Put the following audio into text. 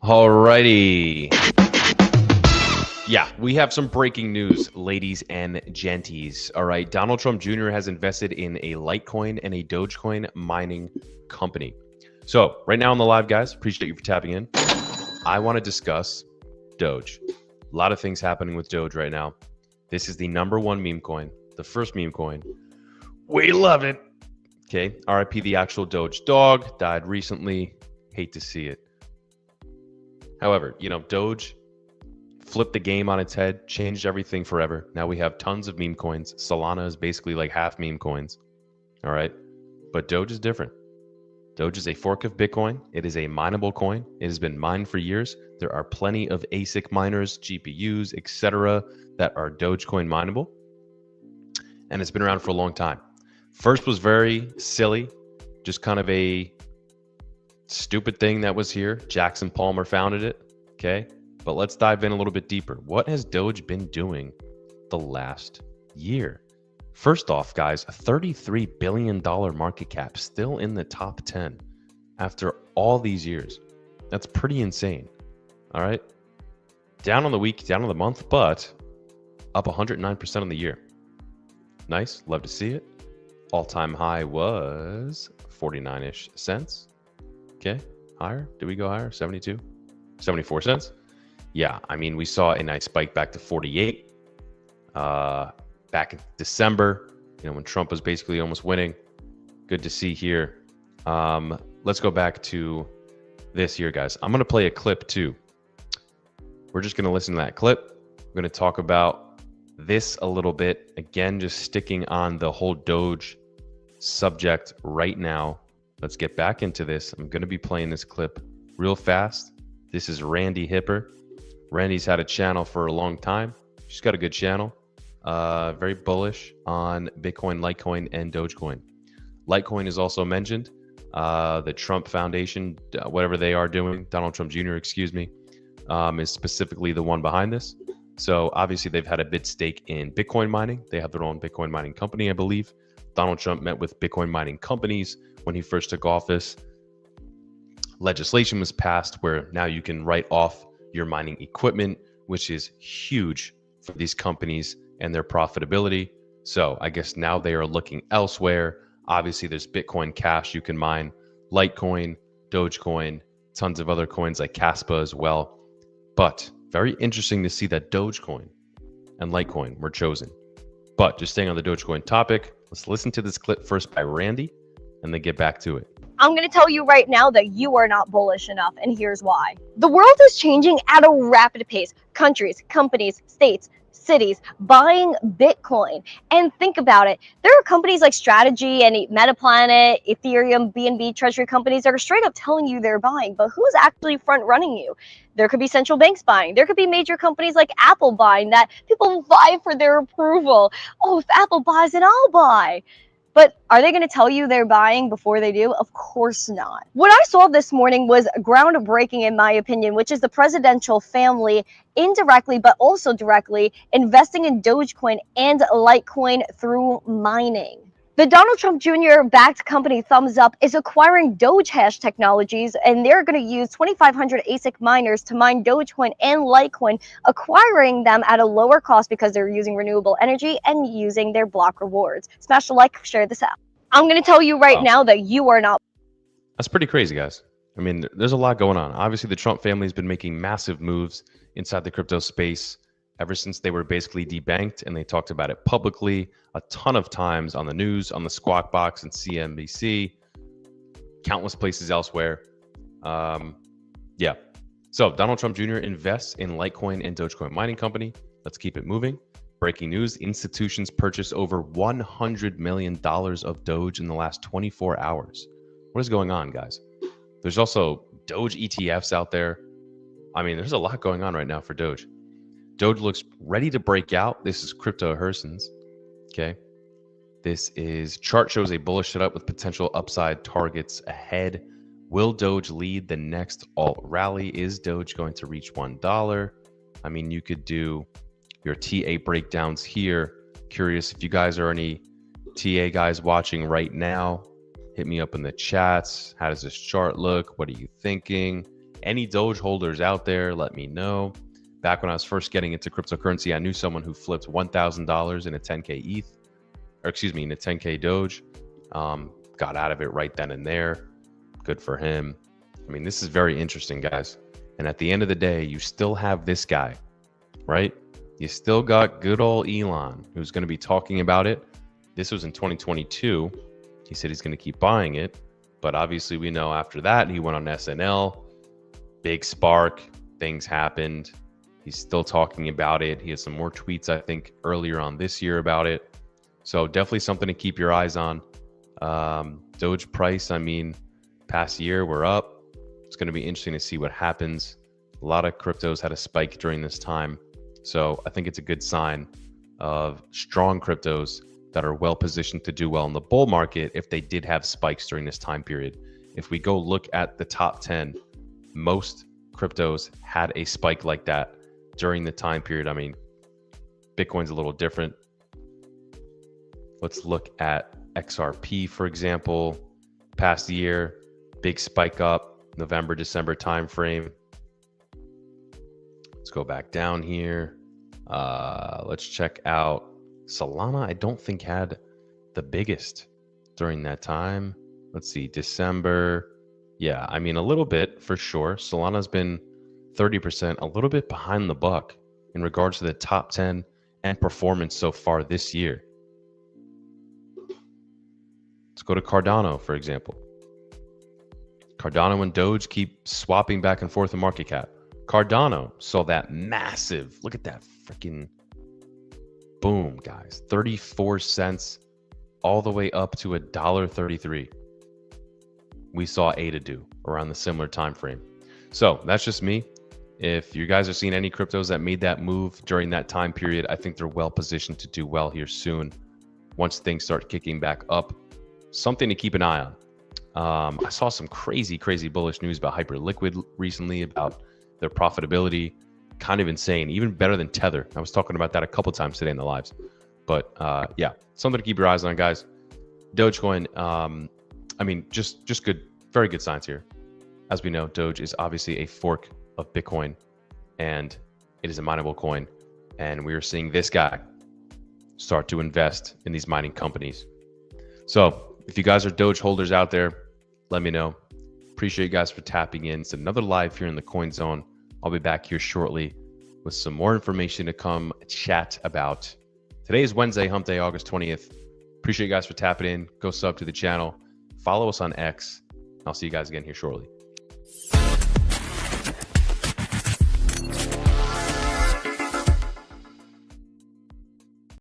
Alrighty. Yeah, we have some breaking news, ladies and genties. All right, Donald Trump Jr. has invested in a Litecoin and a Dogecoin mining company. So right now on the live, guys, appreciate you for tapping in. I want to discuss Doge. A lot of things happening with Doge right now. This is the #1 meme coin, the first meme coin. We love it. Okay, RIP the actual Doge dog, died recently. Hate to see it. However, Doge flipped the game on its head, changed everything forever. Now we have tons of meme coins. Solana is basically like half meme coins. All right. But Doge is different. Doge is a fork of Bitcoin. It is a mineable coin. It has been mined for years. There are plenty of ASIC miners, GPUs, etc., that are Dogecoin mineable. And it's been around for a long time. First was very silly, just kind of a stupid thing that was here. Jackson Palmer founded it. Okay. But let's dive in a little bit deeper. What has Doge been doing the last year? First off, guys, a $33 billion market cap, still in the top 10 after all these years. That's pretty insane. All right. Down on the week, down on the month, but up 109% on the year. Nice. Love to see it. All-time high was 49-ish cents. Okay. Higher. Did we go higher? 72? 74 cents? Yeah, I mean, we saw a nice spike back to 48 back in December, when Trump was basically almost winning. Good to see here. Let's go back to this here, guys. I'm going to play a clip too. We're just going to listen to that clip. I'm going to talk about this a little bit. Again, just sticking on the whole Doge subject right now. Let's get back into this. I'm going to be playing this clip real fast. This is Randy Hipper. Randy's had a channel for a long time. She's got a good channel. Very bullish on Bitcoin, Litecoin, and Dogecoin. Litecoin is also mentioned. The Trump Foundation, whatever they are doing, Donald Trump Jr., is specifically the one behind this. So obviously they've had a big stake in Bitcoin mining. They have their own Bitcoin mining company, I believe. Donald Trump met with Bitcoin mining companies when he first took office. Legislation was passed where now you can write off your mining equipment, which is huge for these companies and their profitability. So I guess now they are looking elsewhere. Obviously, there's Bitcoin Cash you can mine, Litecoin, Dogecoin, tons of other coins like Caspa as well. But very interesting to see that Dogecoin and Litecoin were chosen. But just staying on the Dogecoin topic, let's listen to this clip first by Randy and then get back to it. I'm going to tell you right now that you are not bullish enough, and here's why. The world is changing at a rapid pace. Countries, companies, states, cities buying Bitcoin. And think about it. There are companies like Strategy and Metaplanet, Ethereum, BNB, treasury companies that are straight up telling you they're buying, but who's actually front running you? There could be central banks buying. There could be major companies like Apple buying that people vie for their approval. Oh, if Apple buys, then I'll buy. But are they going to tell you they're buying before they do? Of course not. What I saw this morning was groundbreaking, in my opinion, which is the presidential family indirectly, but also directly, investing in Dogecoin and Litecoin through mining. The Donald Trump Jr. backed company Thumbs Up is acquiring Doge Hash Technologies, and they're going to use 2,500 ASIC miners to mine Dogecoin and Litecoin, acquiring them at a lower cost because they're using renewable energy and using their block rewards. Smash the like, share this out. I'm going to tell you right now that you are not. That's pretty crazy, guys. I mean, there's a lot going on. Obviously, the Trump family has been making massive moves inside the crypto space ever since they were basically debanked, and they talked about it publicly a ton of times on the news, on the Squawk Box and CNBC, countless places elsewhere. Yeah. So Donald Trump Jr. invests in Litecoin and Dogecoin mining company. Let's keep it moving. Breaking news, institutions purchased over $100 million of Doge in the last 24 hours. What is going on, guys? There's also Doge ETFs out there. I mean, there's a lot going on right now for Doge. Doge looks ready to break out. This is Crypto Hersons. Okay. This is chart shows a bullish setup with potential upside targets ahead. Will Doge lead the next alt rally? Is Doge going to reach $1? I mean, you could do your TA breakdowns here. Curious if you guys are any TA guys watching right now. Hit me up in the chats. How does this chart look? What are you thinking? Any Doge holders out there, let me know. Back when I was first getting into cryptocurrency, I knew someone who flipped $1,000 in a 10K ETH, or excuse me, in a 10K Doge. Got out of it right then and there. Good for him. I mean, this is very interesting, guys. And at the end of the day, you still have this guy, right? You still got good old Elon, who's going to be talking about it. This was in 2022. He said he's going to keep buying it. But obviously, we know after that, he went on SNL. Big spark. Things happened. He's still talking about it. He has some more tweets, I think, earlier on this year about it. So definitely something to keep your eyes on. Doge price, I mean, past year, we're up. It's going to be interesting to see what happens. A lot of cryptos had a spike during this time. So I think it's a good sign of strong cryptos that are well positioned to do well in the bull market if they did have spikes during this time period. If we go look at the top 10, most cryptos had a spike like that during the time period. I mean, Bitcoin's a little different. Let's look at XRP, for example. Past year, big spike up, November, December timeframe. Let's go back down here. Let's check out Solana. I don't think had the biggest during that time. Let's see, December. Yeah, I mean, a little bit for sure. Solana's been 30%, a little bit behind the buck in regards to the top 10 and performance so far this year. Let's go to Cardano, for example. Cardano and Doge keep swapping back and forth in market cap. Cardano saw that massive, look at that freaking boom, guys. 34 cents all the way up to $1.33. We saw ADA do around the similar time frame. So that's just me. If you guys are seeing any cryptos that made that move during that time period, I think they're well positioned to do well here soon. Once things start kicking back up, something to keep an eye on. I saw some crazy bullish news about Hyperliquid recently, about their profitability. Kind of insane, even better than Tether. I was talking about that a couple times today in the lives. But yeah, something to keep your eyes on, guys. Dogecoin, I mean, just good, very good signs here. As we know, Doge is obviously a fork of Bitcoin, and it is a mineable coin. And we are seeing this guy start to invest in these mining companies. So if you guys are Doge holders out there, let me know. Appreciate you guys for tapping in. It's another live here in the Coin Zone. I'll be back here shortly with some more information to come chat about. Today is Wednesday, Hump Day, August 20th. Appreciate you guys for tapping in. Go sub to the channel. Follow us on X. I'll see you guys again here shortly.